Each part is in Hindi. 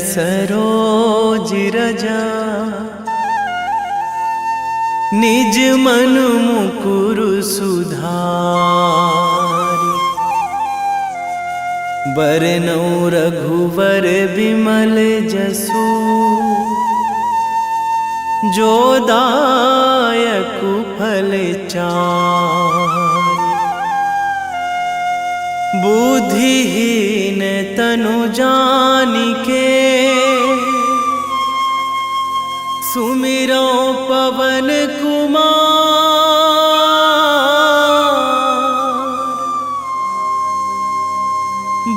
सरोज रजा निज मन मुकुर सुधारि। बरनौ रघुवर बिमल जसु जो दायकु फल चारि। बुद्धिहीन तनु जानिके सुमिरो पवन कुमार।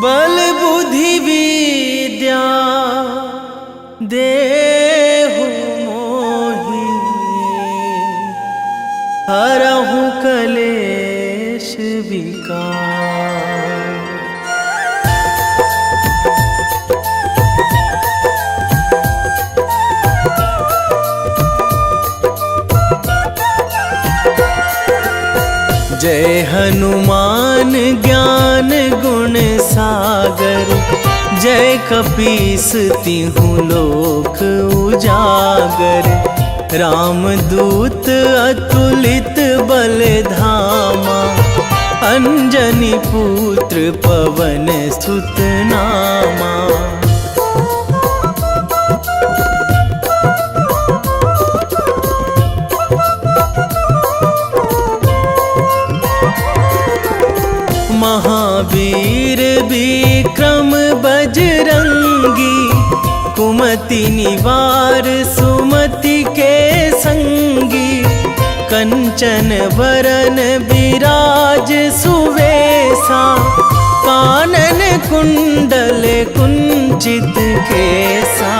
बल बुद्धि विद्या देहु मोहि हरहु कलेश विकार। जय हनुमान ज्ञान गुण सागर। जय कपीस तिहु लोक उजागर। रामदूत अतुलित बल धामा। अंजनी पुत्र पवन सुत नामा। महावीर विक्रम बजरंगी। कुमति निवार सुमति के संगी। कंचन वरन विराज सुवेशा। कानन कुंडल कुंचित केसा।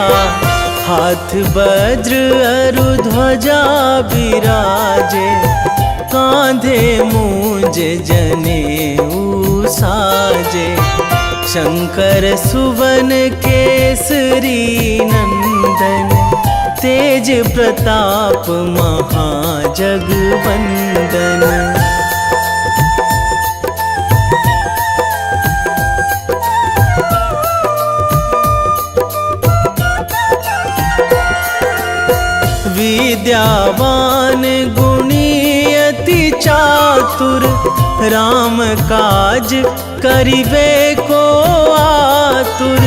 हाथ वज्र अरु ध्वजा विराजे। कांधे मूंज जनेऊ साजे। शंकर सुवन केसरी नंदन। तेज प्रताप महाजगवंदन। विद्यावान गुणी अति चातुर। राम काज करिबे को आतुर।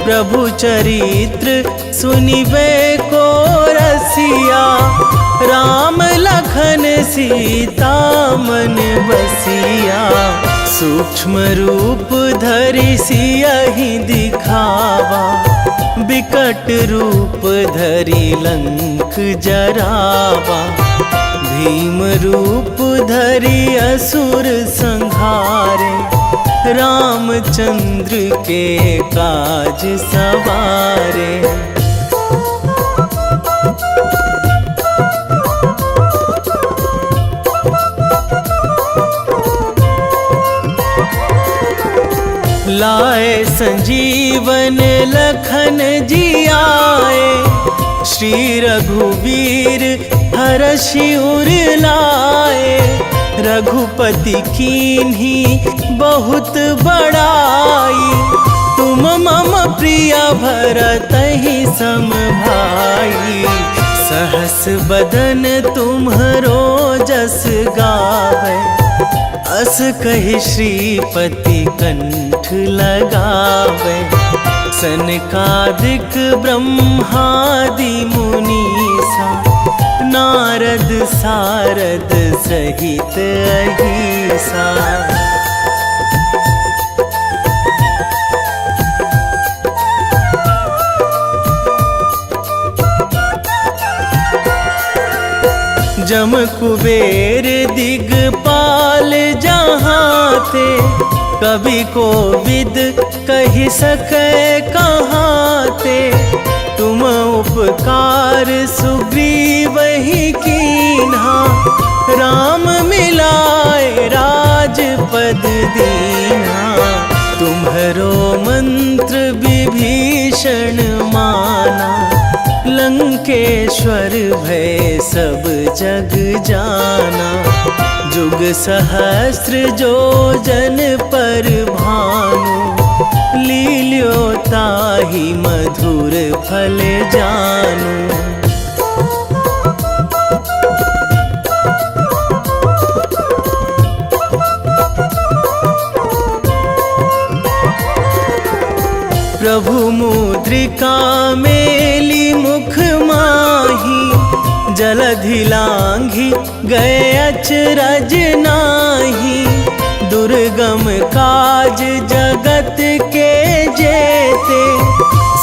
प्रभु चरित्र सुनिबे को रसिया। राम लखन सीता मन बसिया। सूक्ष्म रूप धरि सियहि दिखावा। विकट रूप धरि लंक जरावा। भीम रूप धरि असुर संहारे। रामचंद्र के काज सवारे। लाए संजीवन लखन जियाए। श्री रघुवीर हरषि उर लाए। रघुपति कीन्ही बहुत बड़ाई। तुम मम प्रिय भरतहि सम भाई। सहस बदन तुम्हरो जस गावे। अस कहि श्रीपति कंठ लगावे। सनकादिक ब्रह्मादि मुनीसा। नारद सारद सहित अहिसा। जम कुबेर दिगपाल जहाँ थे। कवि कोविद कहि सकै कहाँ ते। तुम उपकार सुग्रीवहि कीन्हा। राम मिलाए राजपद दीन्हा। तुम्हरो मंत्र विभीषण माना। लंकेश्वर भय सब जग जाना। जुग सहस्र जो जन पर भानु। लील्यो ताहि मधुर फल जानू। प्रभु मुद्रिका मेली मुख माही, जलधि लांघी गए अचरज नाही। दुर्गम काज जगत के जेते,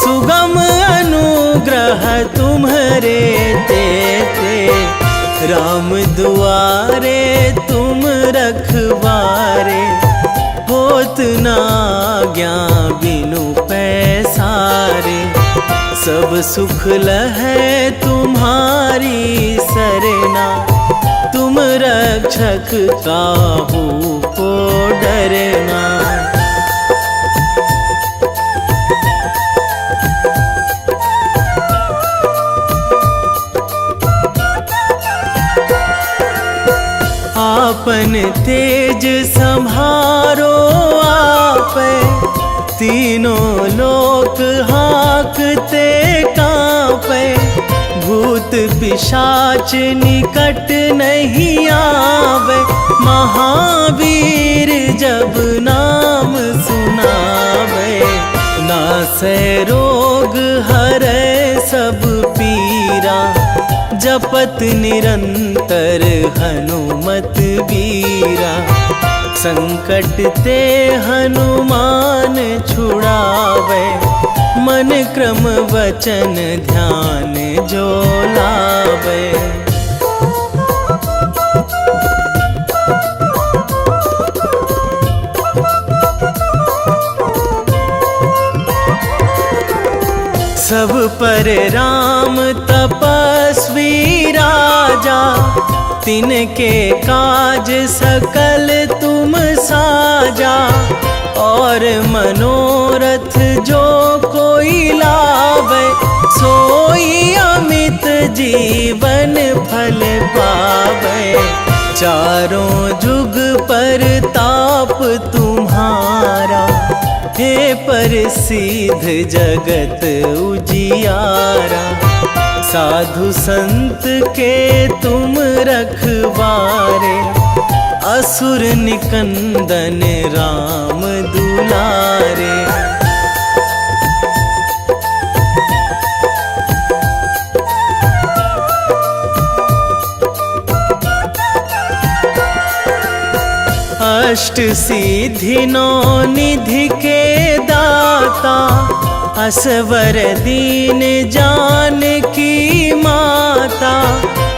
सुगम अनुग्रह तुम्हरे तेते। राम दुआरे तुम रखवारे, होत ना आज्ञा बिनु पैसारे। सब सुख लहै तुम्हारी सरना, तुम रक्षक काहू को डरना। आपन तेज संभारो आपै, तीनों लोक हाकते कांपै। भूत पिशाच निकट नहीं आवे, महावीर जब नाम सुनावे। नासै रोग हरै सब पीरा, जपत निरंतर हनुमत बीरा। संकट ते हनुमान छुड़ावे, मन क्रम वचन ध्यान जो लावे। सब पर राम तपस्वी राजा, तिनके काज सकल तुम साजा। और मनोरथ जो कोई लावे, सोई अमित जीवन फल पावे। चारों जुग पर ताप तुम्हारा, हे प्रसिद्ध जगत उजियारा। साधु संत के तुम रखवारे, असुर निकंदन राम दुलारे। अष्ट सिद्धि नौ निधि के दाता, असवर दीन जानकी माता।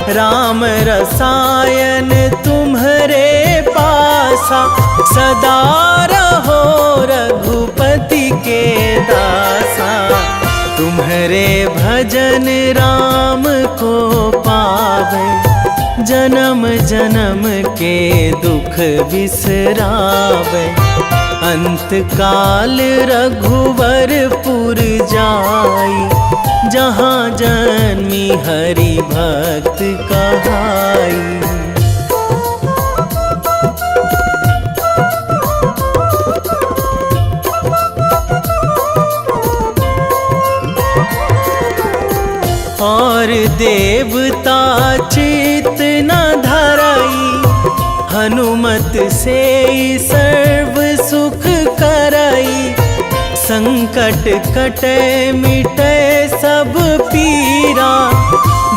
राम रसायन तुम्हरे पासा, सदा रहो रघुपति के दासा। तुम्हरे भजन राम को पावे, जन्म जन्म के दुख बिसरावे। अंत काल रघुवरपुर जाई, जहाँ जन्मी हरि भक्त कहाई। और देवता चित न धराई, हनुमत से सर्व सुख कराई। संकट कटे मिटे सब पीरा,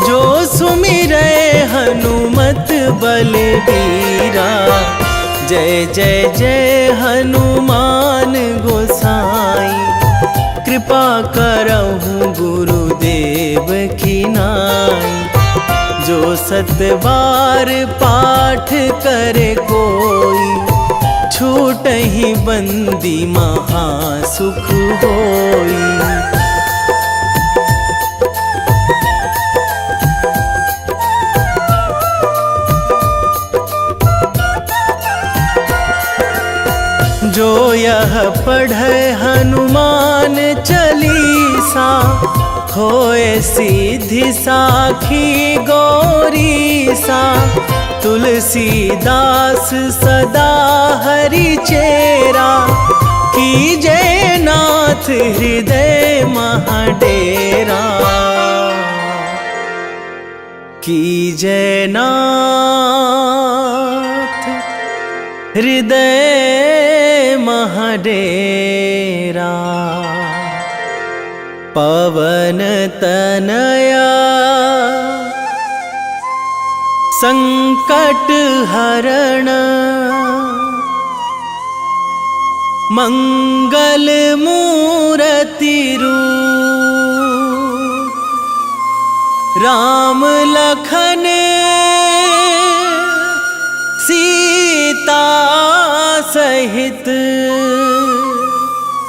जो सुमिरै हनुमत बलबीरा। जय जय जय हनुमान गोसाई, कृपा करहु गुरुदेव की नाई। जो सतबार पाठ करे कोई, छूटहि बंदी महासुख होई। जो यह पढ़े हनुमान चालीसा, होए सीधी साखी गौरीसा। तुलसीदास सदा हरि चेरा, कीजे नाथ हृदय महाडेरा, कीजे नाथ हृदय महाडेरा। पवन तनया संकट हरण, मंगल मूर्ति रूप, राम लखन सीता सहित,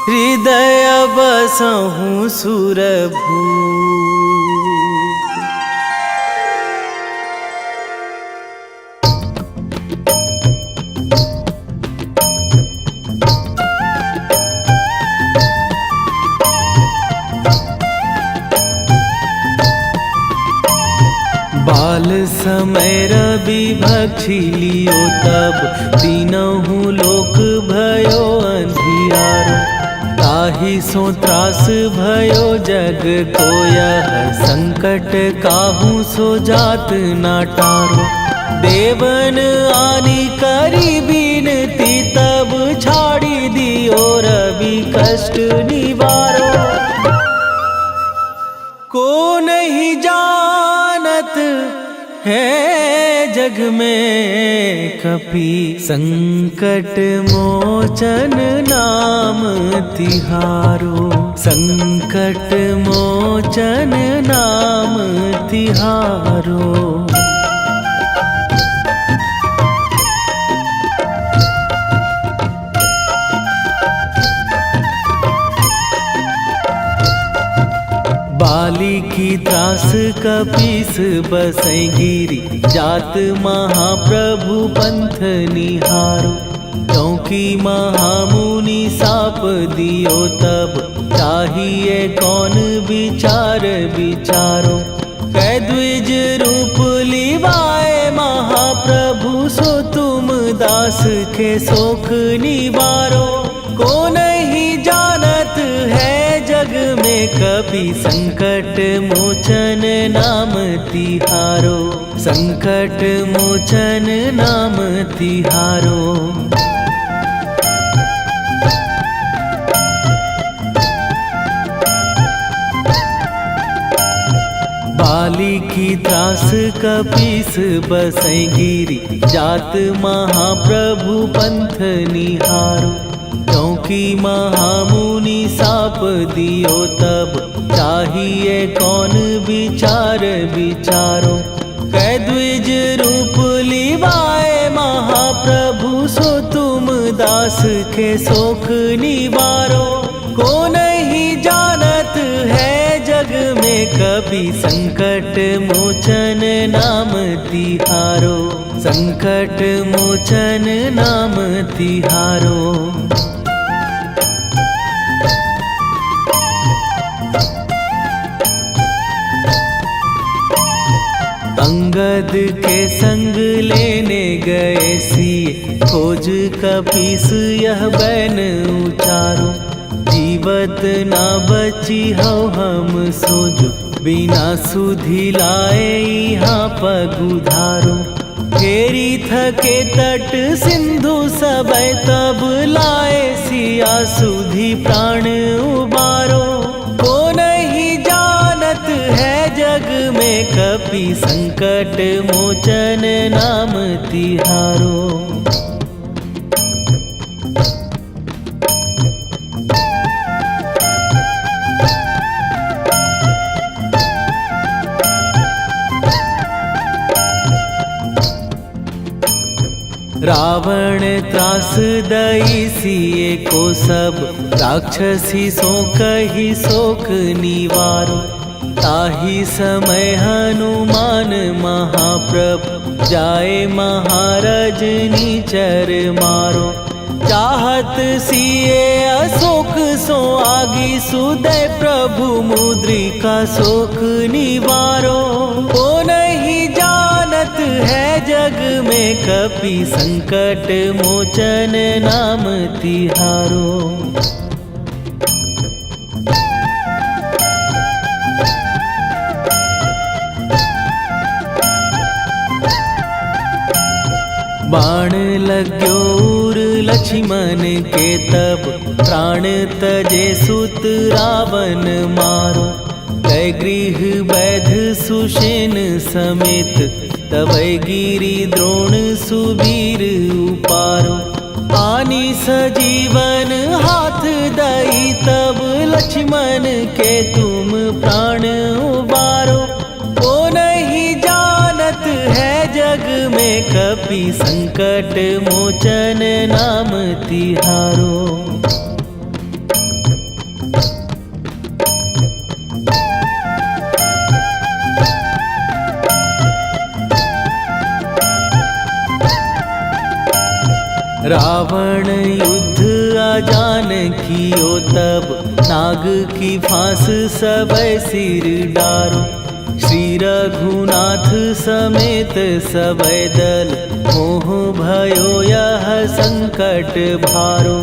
हृदय बसहु सुरभूप। बाल समय रवि भक्षी लियो तब, तीनहु लोक भयो अंधियारो। ताहि सो त्रास भयो जग को यह, संकट काहू सो जात ना टारो। देवन आनी करी बिनती तब, छाड़ी दियो रवि कष्ट निवारो। को नहीं जानत है जग में कपि, संकट मोचन नाम तिहारो। संकट मोचन नाम तिहारो। बाली की त्रास कपीस बसै गिरी, जात महाप्रभु पंथ निहारो। क्योंकि महामुनि साप दियो तब, चाहिए कौन विचार विचारो। कै द्विज रूप लिवाए महाप्रभु, सो तुम दास के शोक निवारो। को नहीं जानत है जग में कपि, संकट मोचन नाम तिहारो। संकट मोचन नाम तिहारो। बाली की त्रास कपीस बसै गिरी, जात महाप्रभु पंथ निहारो। क्योंकि महामुनि साप दियो तब, चाहिए कौन विचार विचारो। कै द्विज रूप लिवाए महाप्रभु, सो तुम दास के शोक निवारो। को नहीं जानत है जग में कपि, संकट मोचन नाम तिहारो। संकट मोचन नाम तिहारो। अंगद के संग लेने गए सिए, खोज कपीस यह बैन उचारो। जीवत ना बची हो हम सोजो, बिना सुधि लाए यहाँ पगुधारो। फेरी थके तट सिंधु सबय, तब लाए सिया सुधि प्राण उबारो। को नहीं जानत है जग में कपि, संकट मोचन नाम तिहारो। रावण त्रास दई सिए को सब, राक्षसी सो कही शोक निवारो। ताहि समय हनुमान महाप्रभु, जाए महाराज नीचर मारो। चाहत सिए अशोक सो आगी, सुदय प्रभु मुद्रिका शोक निवारो। को नहीं जानत है जग में कपि संकट मोचन नाम तिहारो। बाण लाग्यो उर लक्ष्मण के तब प्राण तजे सुत रावण मारो। कै गृह वैध सुषेण समेत तबै गिरि द्रोण सुबीर उपारो। आनी सजीवन हाथ दई तब लक्ष्मण के तुम प्राण उबारो। ओ नहीं जानत है जग में कपि संकट मोचन नाम तिहारो। रावण युद्ध आजान कियो तब नाग की फांस सबै सिर डारो। श्री रघुनाथ समेत सबै दल मोह भयो यह संकट भारो।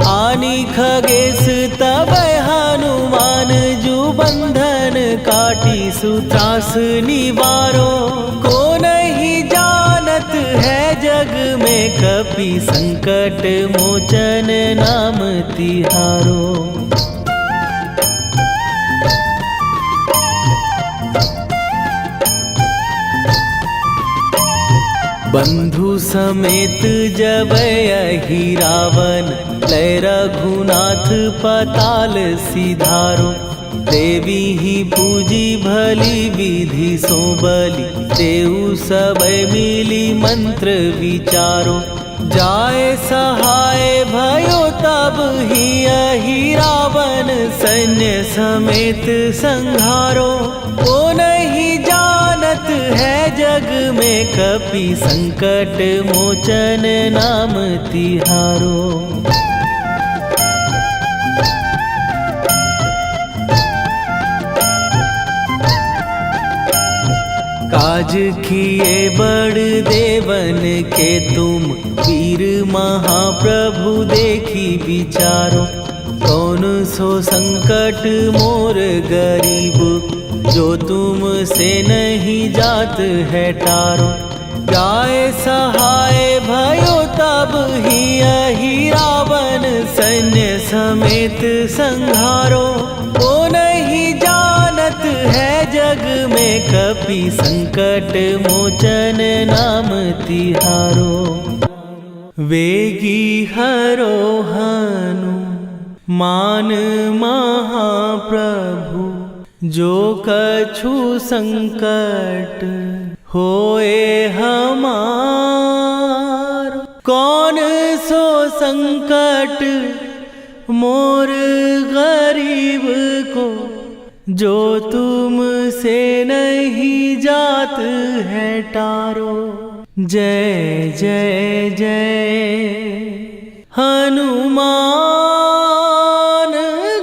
आनी खगेश तबै हनुमान जु बंधन काटी सुत्रास निवारो। को नहीं जानत है जग में कपि संकट मोचन नाम तिहारो। बंधु समेत जबै अहि रावण लय रघुनाथ पताल सिधारो। देवी ही पूजी भली विधि सो बलि तेउ सबै मिली मंत्र विचारो। जाय सहाय भयो तब ही अहि रावण सैन्य समेत संहारो। ओ नहीं जानत है जग में कपि संकट मोचन नाम तिहारो। काज किए बड़ देवन के तुम वीर महाप्रभु देखी विचारो। कौन सो संकट मोर गरीब जो तुम से नहीं जात है टारो। जाय सहाय भयो तब ही अहि रावण सैन्य समेत संहारो। ओ नहीं जानत है जग में कपि संकट मोचन नाम तिहारो। वेगी हरो हनु मान महाप्रभु जो कछु संकट होए हमार। कौन सो संकट मोर गरीब को जो तुम से नहीं जात है टारो। जय जय जय हनुमान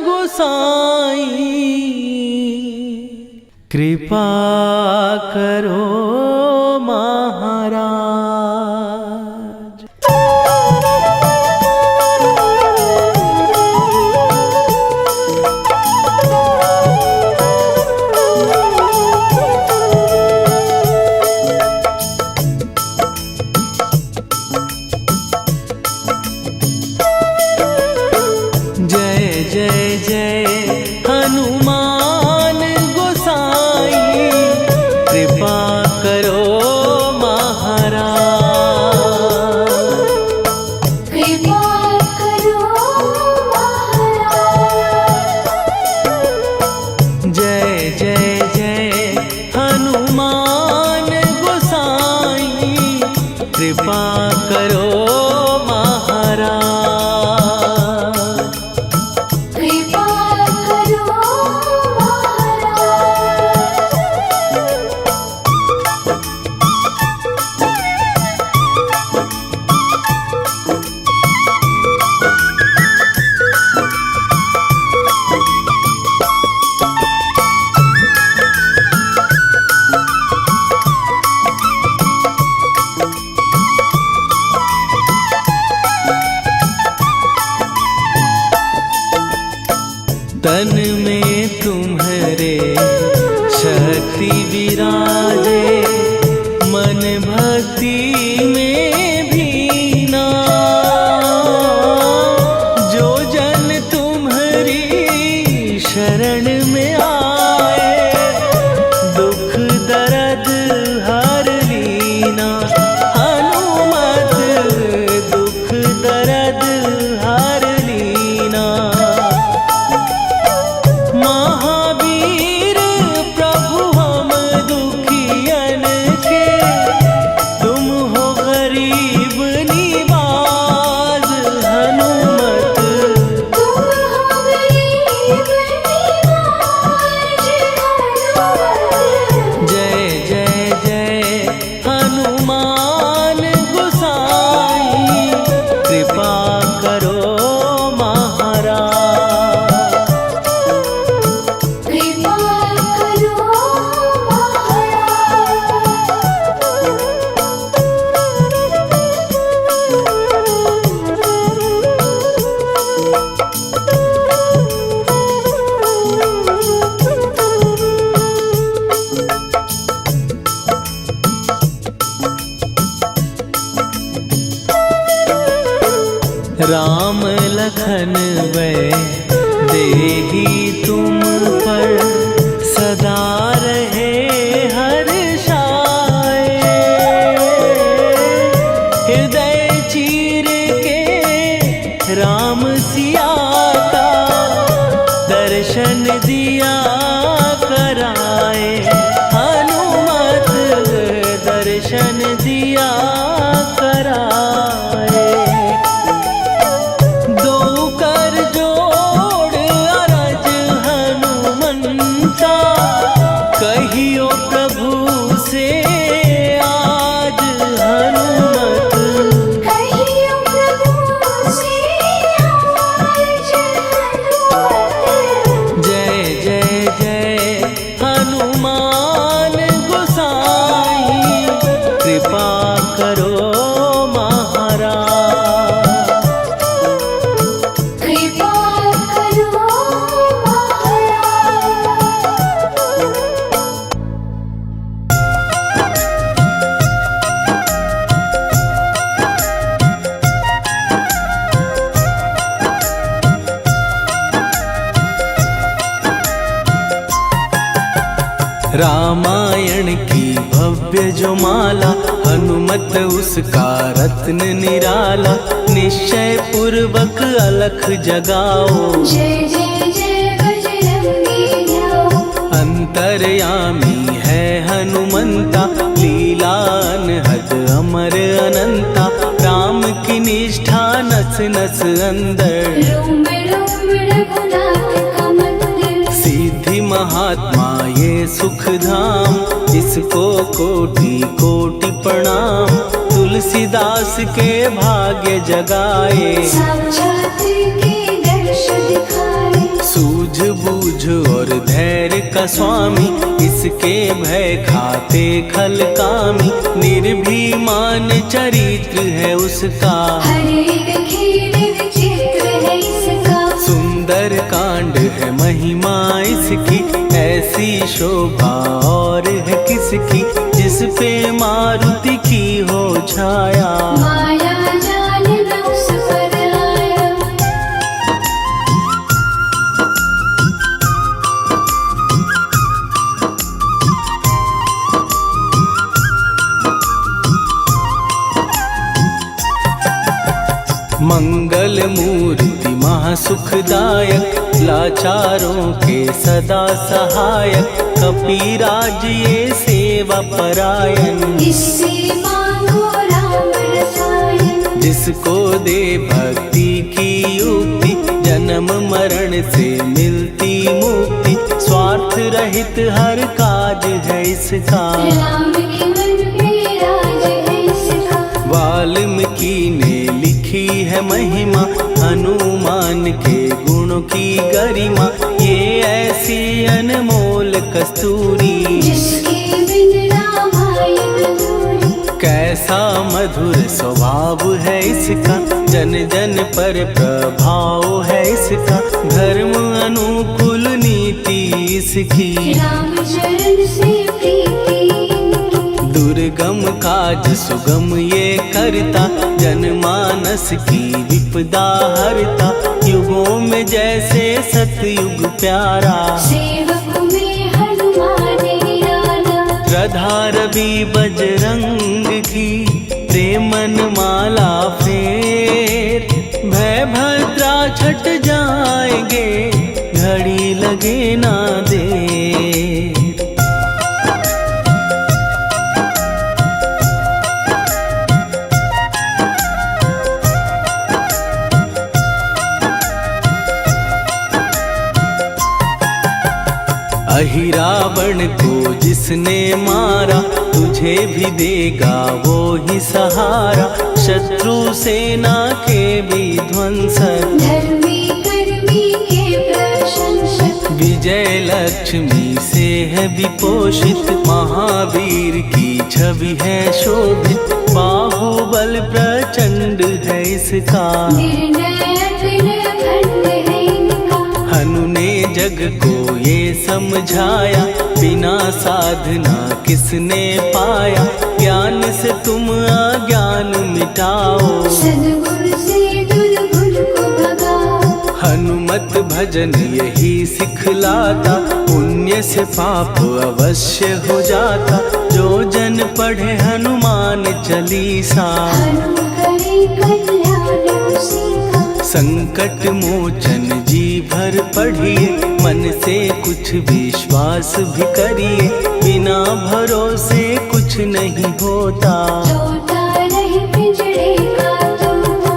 गोसाई कृपा करो महाराज। लखन वै देही तुम पर सदा रहे हर्षाए। हृदय चीर के राम सिया का दर्शन दिया कराए। हनुमत दर्शन दिया कराए। दो कर जोड़ अरज हनुमंता कहियो प्रभु से आज हनुमत। कहियो प्रभु से आज हनुमत। जय जय जय हनुमान गोसाई कृपा करो महाराज। कृपा करो महाराज। रामायण की भव्य जो माला हनुमत उसका रत्न निराला। निश्चय पूर्वक अलख जगाओ जय जय जय बजरंगी जाओ। अंतर्यामी है हनुमंता लीला अनहद अमर अनंता। राम की निष्ठा नस नस अंदर रोम रोम रघुनाथ का मंदिर। सिद्धि महात्मा ये सुख धाम इसको कोटि कोटि प्रणाम। तुलसीदास के भाग्य जगाए साक्षात के दर्श दिखाए। सूझ बूझ और धैर्य का स्वामी इसके भय खाते खल कामी। निर्भीमान चरित्र है उसका हर एक खेल विचित्र है इसका। सुंदर कांड है महिमा इसकी ऐसी शोभा और है किसकी। जिस पे मारुति की हो छाया माया जाल न उस पर आया। मंगल मूर्ति महासुखदायक लाचारों के सदा सहायक। कपीराज ये सेवा परायण इससे मांगो राम रसायन। जिसको दे भक्ति की युक्ति जन्म मरण से मिलती मुक्ति। स्वार्थ रहित हर काज है इसका राम के मन पे राज है इसका। वाल्मीकि ने लिखी है महिमा हनुमान के गुणों की गरिमा। ये ऐसी अनमोल कस्तूरी जिसके बिन रामायण अधूरी। कैसा मधुर स्वभाव है इसका जन जन पर प्रभाव है इसका। धर्म अनुकूल नीति इसकी राम चरण से प्रीति। दुर्गम काज सुगम ये करता जनमानस की विपदा हरता। युगों में जैसे सतयुग प्यारा सेवक में हनुमान निराला। श्रद्धा रवि बजरंग की प्रेमन माला फेर। भय भद्रा छट जाएंगे घड़ी लगे ना देर। अहिरावण को जिसने मारा तुझे भी देगा वो ही सहारा। शत्रु सेना के विध्वंसक धर्मी कर्मी के प्रशंसक। विजय लक्ष्मी से है विपोषित। महावीर की छवि है शोभित। बाहुबल प्रचंड है इसका निर्णय अखंड है इनका। हनु ने जग को ये समझाया बिना साधना किसने पाया। ज्ञान से तुम अज्ञान मिटाओ सद्गुण से दुर्गुण को भगाओ। हनुमत भजन यही सिखलाता, पुण्य से पाप अवश्य हो जाता। जो जन पढ़े हनुमान चालीसा, हनुम करे कल्याण उसी का। संकट मोचन जी भर पढ़िए, मन से कुछ विश्वास भी करिए। बिना भरोसे कुछ नहीं होता, तोता रहे पिंजरे का तोता।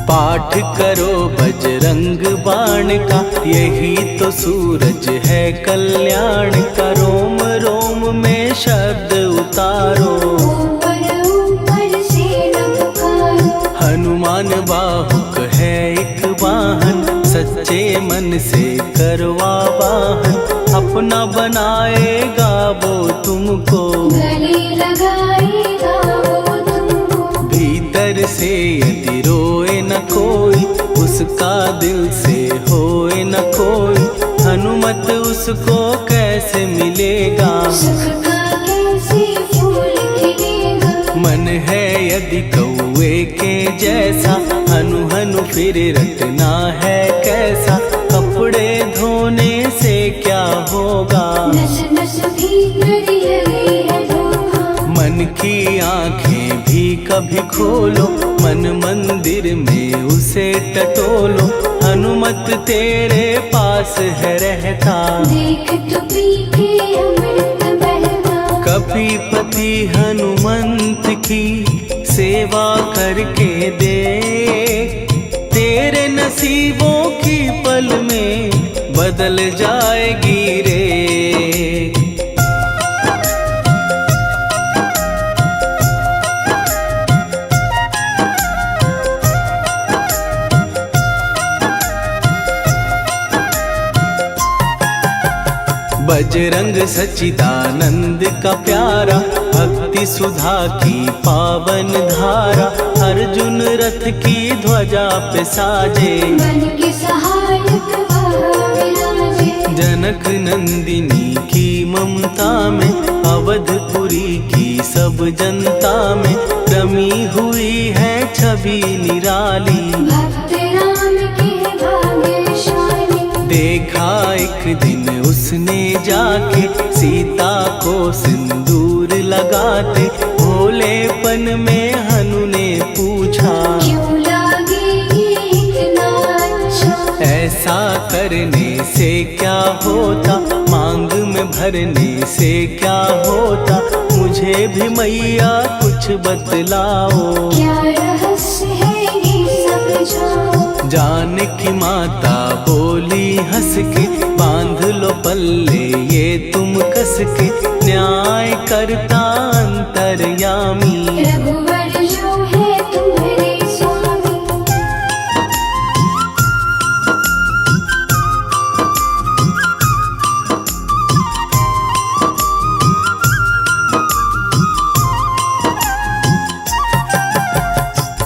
पाठ करो बजरंग बाण का, यही तो सूरज है कल्याण का। रोम रोम में शब्द उतारो, ऊपर ऊपर से न पुकारो। हनुमान बाहुक है एक वाहन, सच्चे मन से करवा वाहन। अपना बनाएगा वो तुमको, गले लगाएगा वो तुमको। भीतर से यदि रोए न कोई, उसका दिल से होए न कोई। हनुमत उसको कैसे मिलेगा, सुख का कैसे फूल खिलेगा। मन है यदि कौए के जैसा, हनु हनु फिर रटना है कैसा। कपड़े धोने से क्या होगा, नस नस भीतर लगी है धोखा। मन की आंखें भी कभी खोलो, मन मंदिर में उसे टटोलो। हनुमत तेरे पास है रहता, देख तो पी के अमृत बहता। कपीपति हनुमंत की सेवा करके दे, तेरे नसीबों की पल में बदल जाएगी रे। बजरंग सच्चिदानंद का प्यारा, भक्ति सुधा की पावन धारा। अर्जुन रथ की ध्वजा पे साजे, मन के सहायक वह विराजे। जनक नंदिनी की ममता में, अवधपुरी की सब जनता में रमी हुई है छवि निराली। भक्त राम के भाग्यशाली, देखा एक दिन उसने जाके सीता को सिंदूर लगाते। भोलेपन में हनु ने पूछा, क्यों लागे ये इतना अच्छा। ऐसा करने से क्या होता, मांग में भरने से क्या होता। मुझे भी मैया कुछ बतलाओ, क्या रहस्य है ये समझाओ। जानकी माता बोली हंस के, बांध लो पल्ले ये तुम कस के। न्याय करता अंतर्यामी, रघुवर जो है तुम्हारे स्वामी।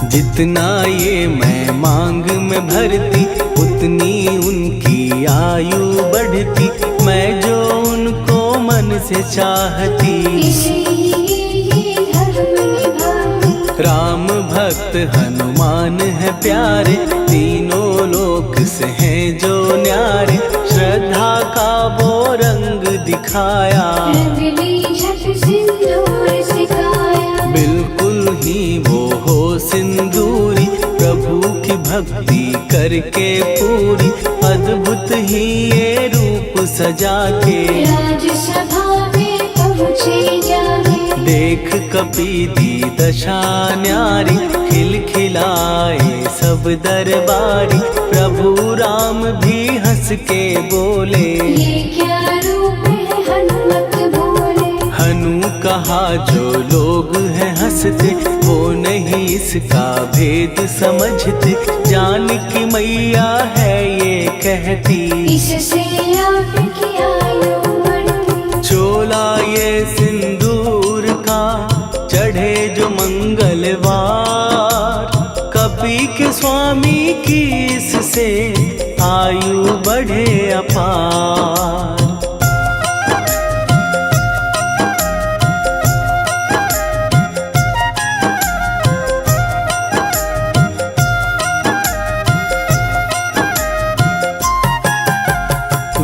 जितना ये मैं मांग में भरती, उतनी उनकी आयु बढ़ती। मैं जो उनको मन से चाहती, इसलिए ये धर्म निभाती। राम भक्त हनुमान है प्यारे, तीनों लोक से हैं जो न्यारे। श्रद्धा का वो रंग दिखाया, रंगली झट सिंदूर सिखाया। बिल्कुल ही वो हो सिंदूरी, प्रभु की भक्ति करके पूरी। अद्भुत ही ये रूप सजा के, राजसभा में पहुँचे जाके। देख कपीदी दशा न्यारी, खिलखिलाए सब दरबारी। प्रभु राम भी हंस के बोले, ये क्या रूप है हनुमत बोले। हनु कहा जो लोग हैं हंसते, वो नहीं इसका भेद समझते। जानकी मैया है ये कहती, इससे आपकी आयु बढ़ती। चोला ये सिंदूर का चढ़े जो मंगलवार। कपी के स्वामी की इससे आयु बढ़े अपार।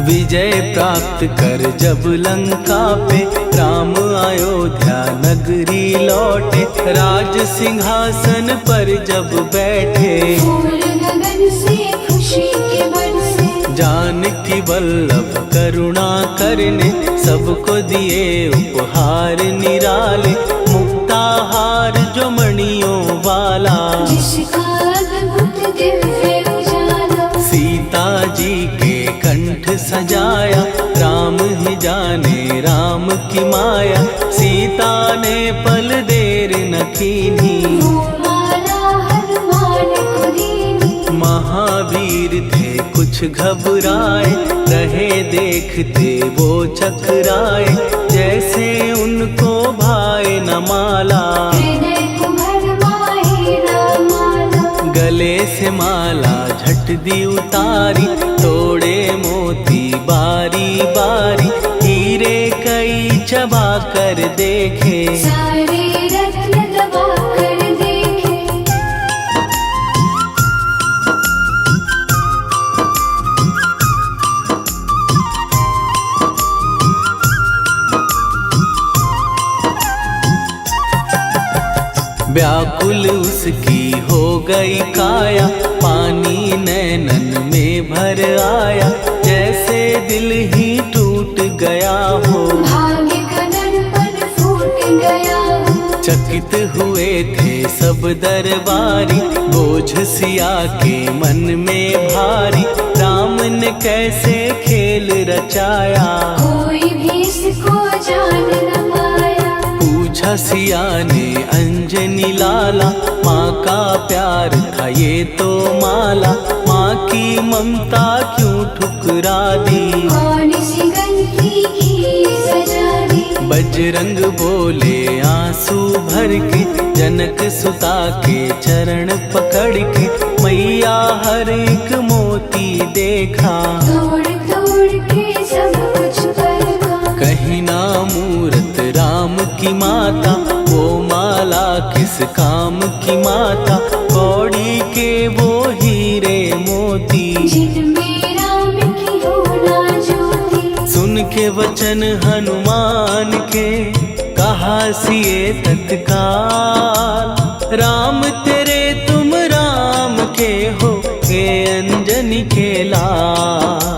विजय प्राप्त कर जब लंका पे राम अयोध्या नगरी लौटे, राज सिंहासन पर जब बैठे, फूल गगन से खुशी के बरसे, जानकी वल्लभ करुणा करने सबको दिए उपहार निराले, मुक्ताहार जो मणियों वाला, जिसका अद्भुत दिव्य उजाला, सीता जी के कंठ सजाया, राम ही जाने राम की माया, सीता ने पल देर न कीन्ही, वो माला हनुमान को दीनी। महावीर थे कुछ घबराए, रहे देखते वो चकराए, जैसे उनको भाए न माला, हृदय को भरमाए न माला, गले से माला झट दी उतारी, तोड़े मोती बारी बारी, हीरे कई चबा कर देखे, सारे रत्न दबा कर देखे। व्याकुल उसकी हो गई काया, पानी नैनन में भर आया, जैसे दिल ही टूट गया हो, भाग्य का दर्पण फूट गया हो, चकित हुए थे सब दरबारी, बोझ सिया के मन में भारी, राम ने कैसे खेल रचाया, कोई भी इसको जान न पाया। पूछा सिया ने अंजनी लाला, माँ का प्यार था ये तो माला, माँ की ममता क्यों ठुकरा दी, कौन सी गलती की सजा दी। बजरंग बोले आंसू भर के, जनक सुता के चरण पकड़ के, मैया हर एक मोती देखा, तोड़ तोड़ के सब कुछ परखा। कहीं ना मूरत राम की माता, वो माला किस काम की माता, कौड़ी के वो हीरे मोती, जिनमें राम की हो ना ज्योति। सुन के वचन हनुमान के, कहा सिए तत्काल, राम तेरे तुम राम के हो, के अंजनी के लाल।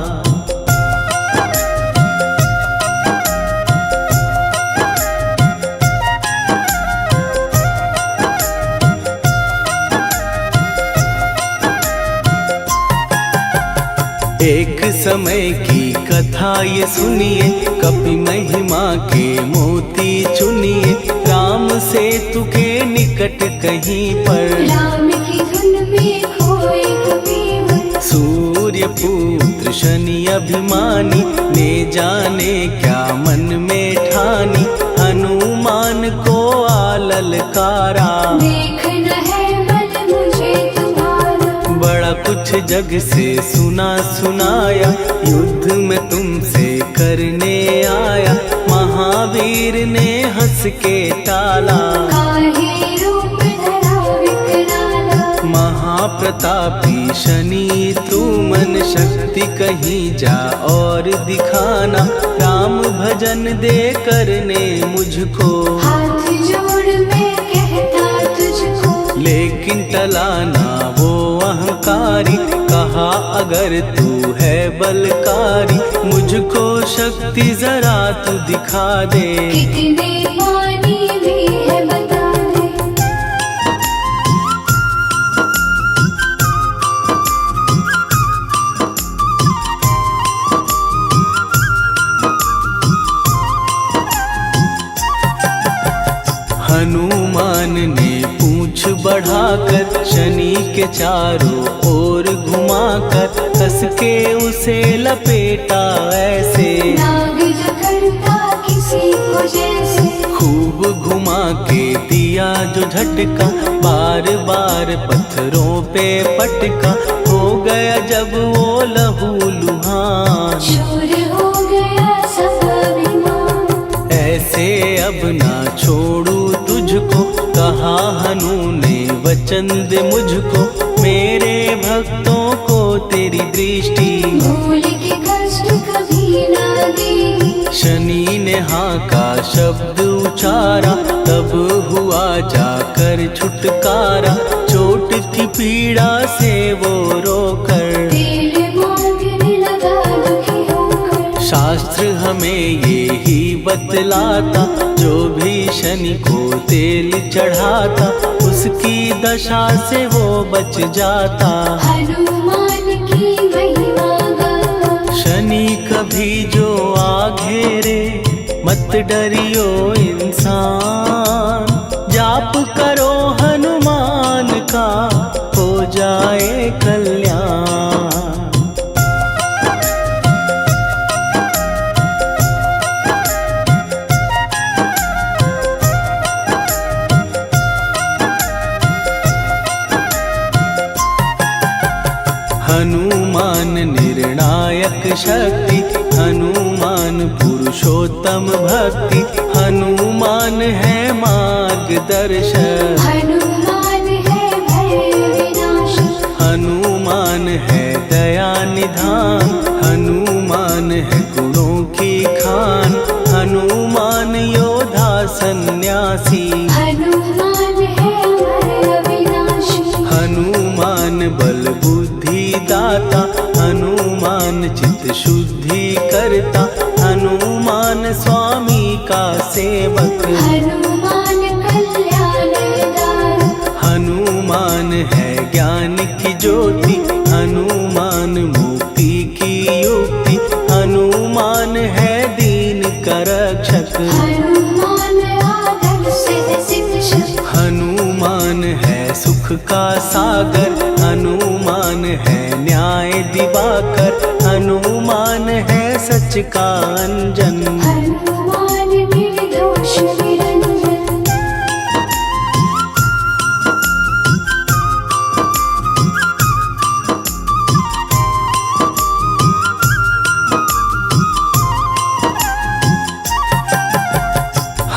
एक समय की कथा ये सुनिए, कपि महिमा के मोती चुनिए, राम सेतु के निकट कहीं पर, राम की धुन में खोए कबीर। सूर्य पुत्र शनि अभिमानी, ने जाने क्या मन में ठानी, हनुमान को आललकारा, देखना है बल मुझे तुम्हारा। बड़ा कुछ जग से सुना सुनाया, युद्ध में तुमसे करने आया, महावीर ने हंस के टाला, काहे रूप धरा विकराला। महाप्रतापी शनि तू मन शक्ति कहीं जा और दिखाना, राम भजन दे करने मुझको, हाथ जोड़ मैं कहता तुझको। लेकिन टलाना वो अहंकारी, कहा अगर तू है बलकारी, मुझको शक्ति जरा तू दिखा दे, कितने पानी भी है बता दे। हनुमान ने पूंछ बढ़ाकर, शनि के चारों ओर घुमाकर, कस के उसे लपेटा ऐसे, नाग जो करता किसी को जैसे। खूब घुमा के दिया जो झटका, बार बार पत्थरों पे पटका, हो गया जब वो लहू लुहान, चूर हो गया सब अभिमान। ऐसे अब ना छोड़ू तुझको, कहा हनु ने वचन दे मुझको। मेरे भक्तों को तेरी दृष्टि, भूल के कष्ट कभी ना देगी। शनि ने हाँ का शब्द उचारा, तब हुआ जाकर छुटकारा। चोट की पीड़ा से वो रोकर, तेल मांगने लगा दुखी होकर। शास्त्र हमें ये ही बतलाता, जो भी शनि को तेल चढ़ाता, उसकी दशा से वो बच जाता। हनुमान की महिमा गाता। शनि कभी जो आ घेरे, मत डरियो इंसान। जाप करो हनुमान का, हो जाए कल्याण। हनुमान निर्णायक शक्ति, हनुमान पुरुषोत्तम भक्ति। हनुमान है मार्गदर्शक, हनुमान है भय विनाशक। हनुमान है दया निधान। हनुमान है गुणों की खान, हनुमान योद्धा सन्यासी। हनुमान है भय विनाशी। हनुमान बल बुद्धि दाता, हनुमान चित्त शुद्धि करता। हनुमान स्वामी का सेवक, हनुमान कल्याणदायक। हनुमान है ज्ञान की ज्योति। हनुमान मुक्ति की युक्ति, हनुमान है दीन का रक्षक। हनुमान आदर से शिक्षक। हनुमान है सुख का सागर, हनुमान है न्याय दिवाकर। हनुमान है सच का अंजन, हनुमान निर्दोष निरंजन।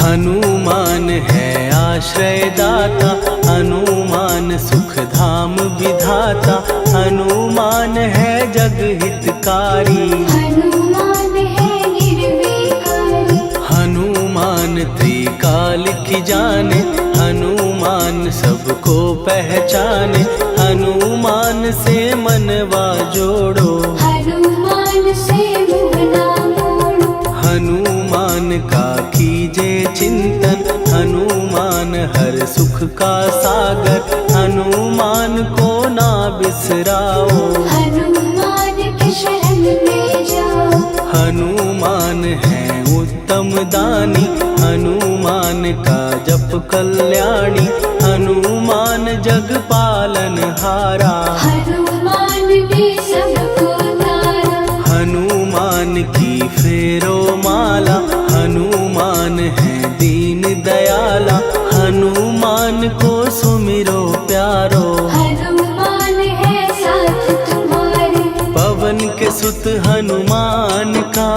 हनुमान है आश्रय दाता, हनुमान सुख धाम विधाता। हनुमान है जग हितकारी, हनुमान है निर्विकारी। हनुमान त्रिकाल की जाने। हनुमान सबको पहचाने, हनुमान से मनवा जोड़ो। हनुमान से मुँह ना मोड़ो। हनुमान का कीजे चिंतन, हनुमान हर सुख का सागर। हनुमान को ना बिसराओ, हनुमान के शरण में जाओ। हनुमान है उत्तम दानी, हनुमान का जप कल्याणी। हनुमान जग पालन हारा, हनुमान ने सबको तारा। हनुमान की फेरो माला। हनुमान है दीन दयाला, हनुमान को सुमिरो प्यारो। हनुमान है साथ तुम्हारे। पवन के सुत हनुमान का,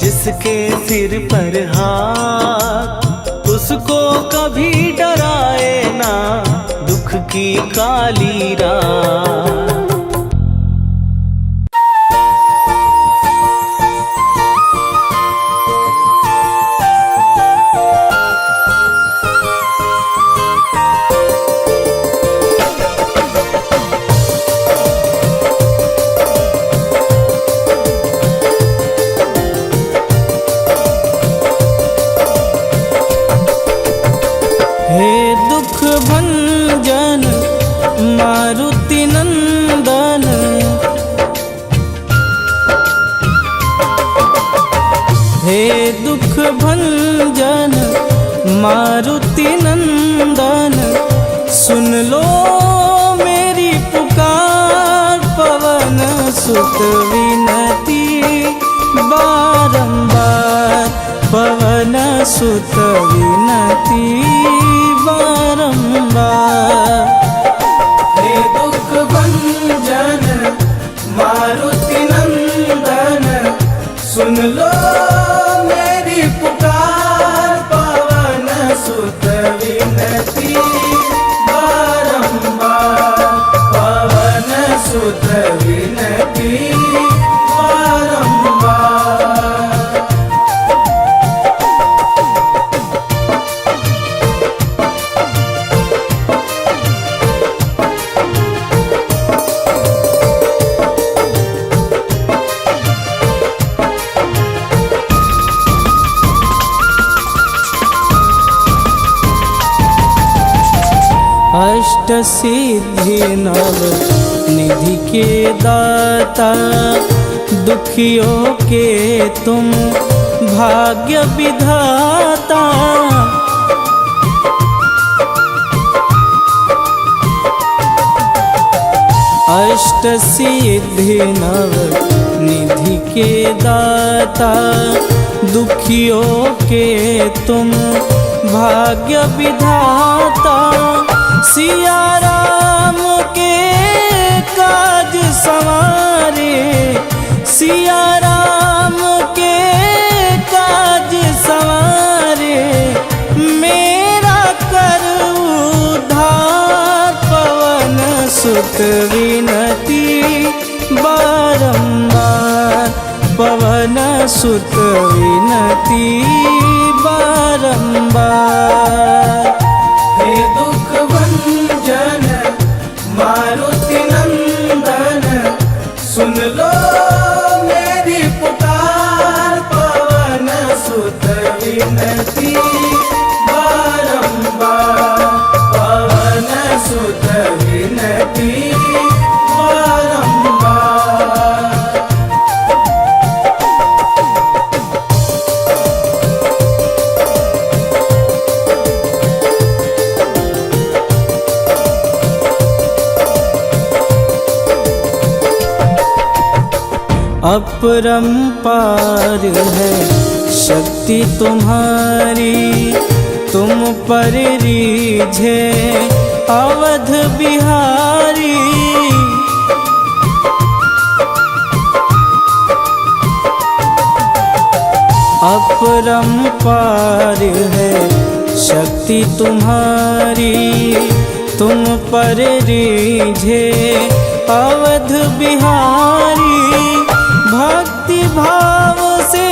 जिसके सिर पर हाथ, उसको कभी डराए ना दुख की काली रात। हे दुख भंजन मारुति नंदन, हे दुख भंजन मारुति नंदन। सुन लो मेरी पुकार, पवन सुत विनती बारंबार। पवन सुत विनती बारंबार। हे दुख भंजन सुत विनती बारंबार, पवन सुत विनती बारंबार। अष्ट सिद्धि नव निधि के दाता, दुखियों के तुम भाग्य विधाता। अष्ट सिद्धि नव निधि के दाता, दुखियों के तुम भाग्य विधाता। सिया राम के काज संवारे, सिया राम के काज संवारे, मेरा कर उद्धार। पवन सुत विनती बारंबार, पवन सुत विनती बारंबार। हे दुख भंजन मारुति नंदन, सुन लो मेरी पुकार। पवन सुत विनती बारंबार, पवन सुत विनती बारंबार। अपरंपार है शक्ति तुम्हारी, तुम पर रीझे अवध बिहारी। अपरंपार है शक्ति तुम्हारी, तुम पर रीझे अवध बिहारी। भक्ति भाव से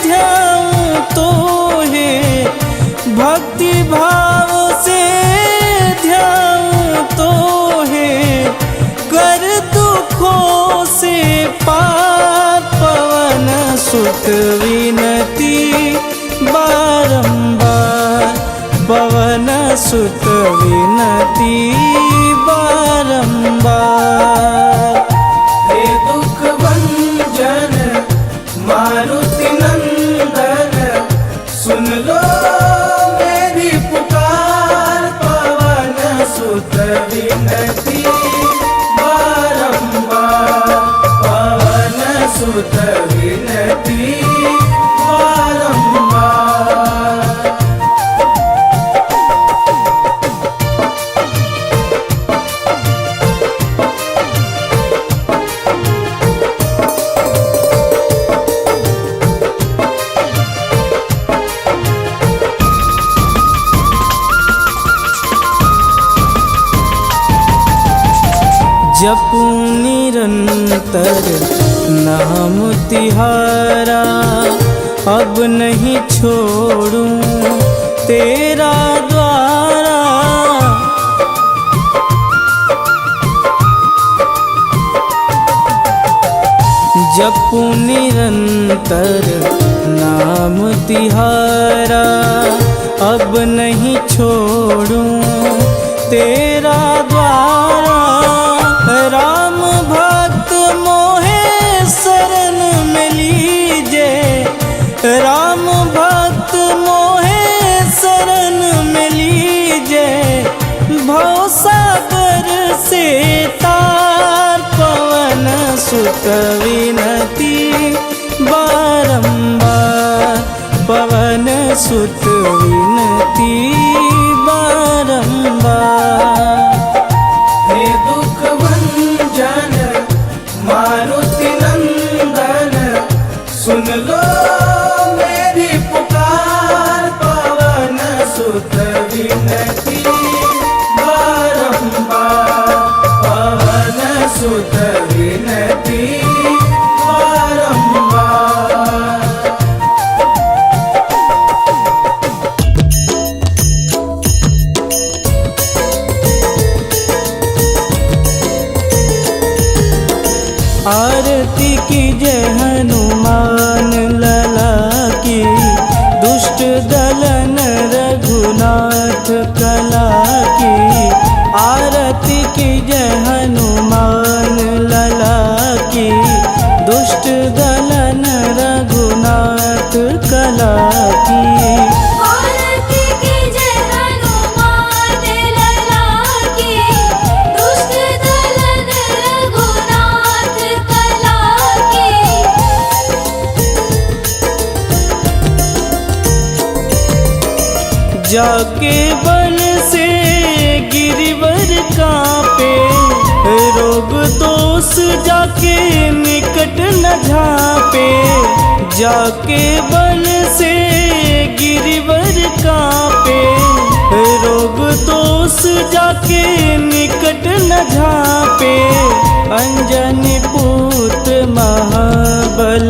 ध्याऊं तो है, भक्ति भाव से ध्याऊं तो है, कर दुखों से पार। पवन सुत विनती बारंबार, पवन सुत विनती बारंबार। हे दुख भंजन मारुति नंदन, सुन लो मेरी पुकार। पवन सुत विनती बारंबार, पवन सुत विनती बारंबार। जपूं निरंतर नाम तिहारा, अब नहीं छोड़ूं तेरा द्वारा। जपूं निरंतर नाम तिहारा, अब नहीं छोड़ूं तेरा द्वारा। राम भक्त मोहे शरण में लीजे, राम भक्त मोहे शरण में लीजे। भवसागर से तार, पवन सुत विनती बारंबार, पवन सुत विनती बारंबार। हे दुख भंजन मारुति नंदन, सुन लो मेरी पुकार। पवन दलन रघुनाथ कला की, आरती की जय हनुमान लला की। दुष्ट दलन रघुनाथ कला की, आरती की जय हनुमान लला की। दुष्ट दलन रघुनाथ कला की। जाके बल से गिरिवर कांपे, रोग दोष जाके निकट न झांपे। जाके बल से गिरिवर कांपे, रोग दोष जाके निकट न झांपे। अंजनी पूत महाबलदाई,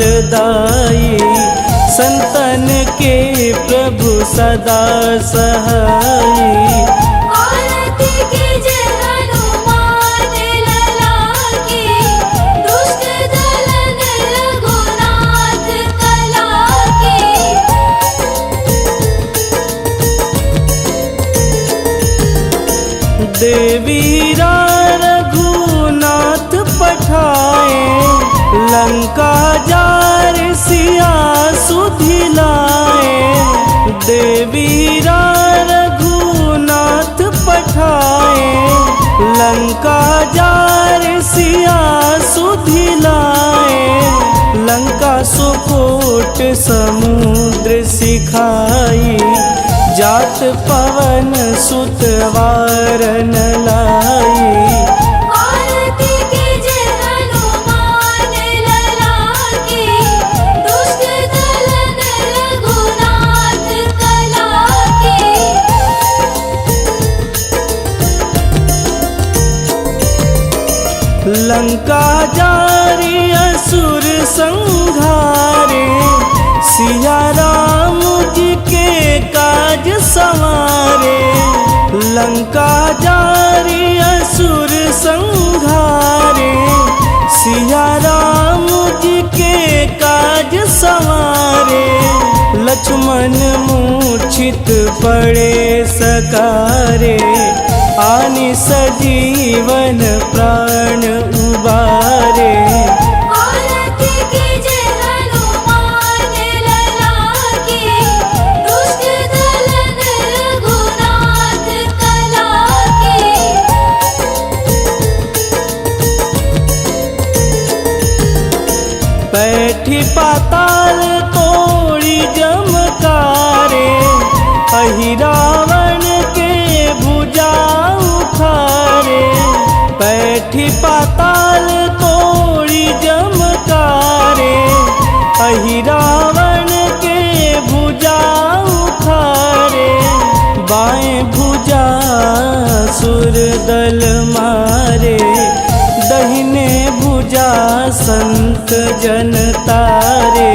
संतन के प्रभु सदा सहाई। आरती की जय हनुमान लला की। दुष्ट दलन रघुनाथ कला की। देवीरा रघुनाथ पठाए, लंका जार सिया सुधिलाए। देवीरा रघुनाथ पठाए, लंका जार सिया सुधिलाए। लंका सुकोट समुद्र सिखाई, जात पवन सुत वारन लाई। आरती की जय हनुमान लला की। दुष्ट दलन रघुनाथ कला की। लंका जारी असुर संहारे, सिया राम जी के काज संवारे। लंका जारी असुर संहारे, सिया राम जी के काज संवारे। लक्ष्मण मूर्छित पड़े सकारे, आनि सजीवन प्राण उबारे। आरती की जय हनुमान लला की। दुष्ट दलन रघुनाथ कला की। बैठी पाताल तोड़ी जमकारे, अहि रावण के भुजा उखारे। बैठी पाताल तोड़ी जमकारे, अहि रावण के भुजा उखारे। बाएं भुजा सुर दल मारे, दहिने भुजा संत जन तारे।